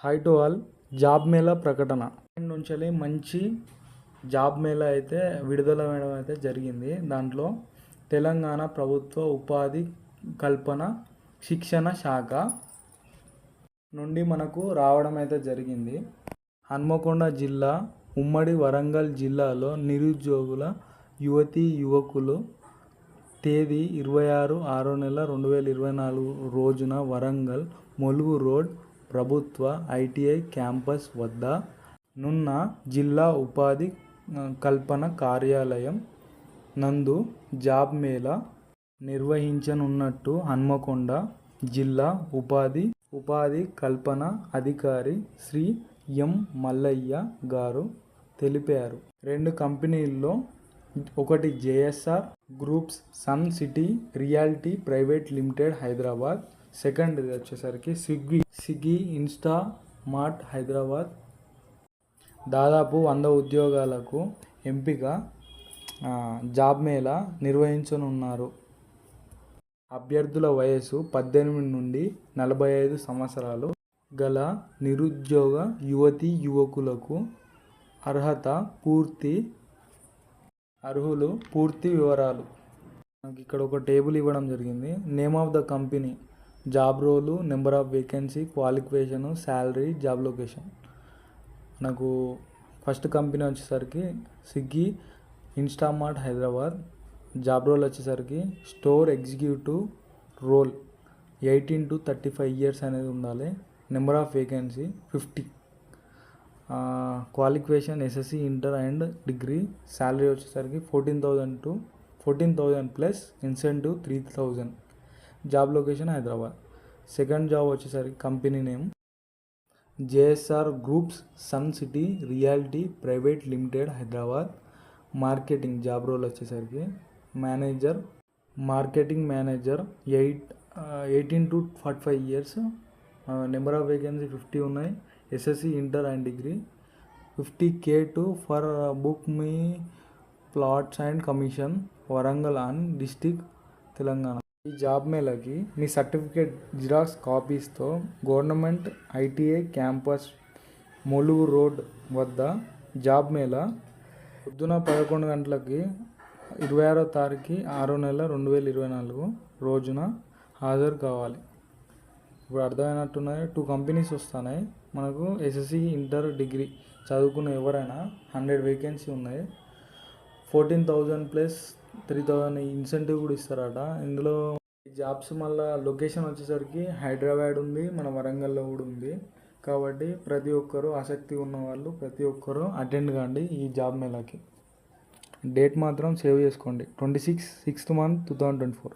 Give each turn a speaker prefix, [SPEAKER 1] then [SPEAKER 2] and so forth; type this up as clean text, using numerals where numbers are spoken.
[SPEAKER 1] High to all job Mela ప్రకటన నుంచి మంచి జాబ్ మేళా అయితే విడుదల చేయడం అయితే జరిగింది. దాంట్లో తెలంగాణ ప్రభుత్వ ఉపాధి కల్పన శిక్షణ శాఖ నుండి మనకు రావడం అయితే జరిగింది. హన్మకొండ జిల్లా, ఉమ్మడి వరంగల్ జిల్లాలో నిరుద్యోగుల యువతీ యువకులు తేదీ 26/6/2024 రోజున వరంగల్ ములుగు రోడ్ ప్రభుత్వ ఐటీఐ క్యాంపస్ వద్ద నున్న జిల్లా ఉపాధి కల్పన కార్యాలయం నందు జాబ్ మేళా నిర్వహించనున్నట్టు హన్మకొండ జిల్లా ఉపాధి కల్పన అధికారి శ్రీ ఎం మల్లయ్య గారు తెలిపారు. 2 కంపెనీల్లో ఒకటి JSR groups sun city reality private limited Hyderabad, second వచ్చేసరికి స్విగ్గీ ఇన్స్టా మార్ట్ హైదరాబాద్. దాదాపు 100 ఉద్యోగాలకు ఎంపిక జాబ్ మేళా నిర్వహించనున్నారు. అభ్యర్థుల వయసు 18 నుండి 45 సంవత్సరాలు గల నిరుద్యోగ యువతీ యువకులకు అర్హులు. పూర్తి వివరాలు నాకు ఇక్కడ ఒక టేబుల్ ఇవ్వడం జరిగింది. Name of the company, job role, number of vacancy, qualification, salary, job location. నాకు ఫస్ట్ కంపెనీ వచ్చేసరికి Swiggy Instamart Hyderabad. Job role వచ్చేసరికి store executive role, 18 to 35 years అనేది ఉండాలి. Number of vacancy 50. Qualification SSC inter and degree. Salary వచ్చేసరికి 14,000 plus incentive 3,000. Job location Hyderabad. Second job వచ్చేసరికి company name JSR groups sun city reality private limited Hyderabad. Marketing job role వచ్చేసరికి marketing manager, 18 to 45 years. Number of vacancy 50 ఉన్నాయి. SSC inter and degree. 50K for book మీ plots and commission, Warangal and district Telangana. ఈ job మేళాకి మీ certificate xerox కాపీస్తో government ITI campus Mulugu road వద్ద job mela పొద్దున 11 గంటలకి 26/6/2024 రోజున హాజరు కావాలి. ఇప్పుడు అర్థమైనట్టున్నాయి. 2 కంపెనీస్ వస్తున్నాయి మనకు. ఎస్ఎస్సి ఇంటర్ డిగ్రీ చదువుకున్న ఎవరైనా 100 వేకెన్సీ ఉన్నాయి. 14,000 ప్లస్ 3,000 ఇన్సెంటివ్ కూడా ఇస్తారట. ఇందులో జాబ్స్ మళ్ళీ లొకేషన్ వచ్చేసరికి హైదరాబాద్ ఉంది, మన వరంగల్లో కూడా ఉంది. కాబట్టి ప్రతి ఒక్కరూ ఆసక్తి ఉన్న వాళ్ళు ప్రతి ఒక్కరూ అటెండ్ కాండి ఈ జాబ్ మేళాకి. డేట్ మాత్రం సేవ్ చేసుకోండి, 26/6/2024.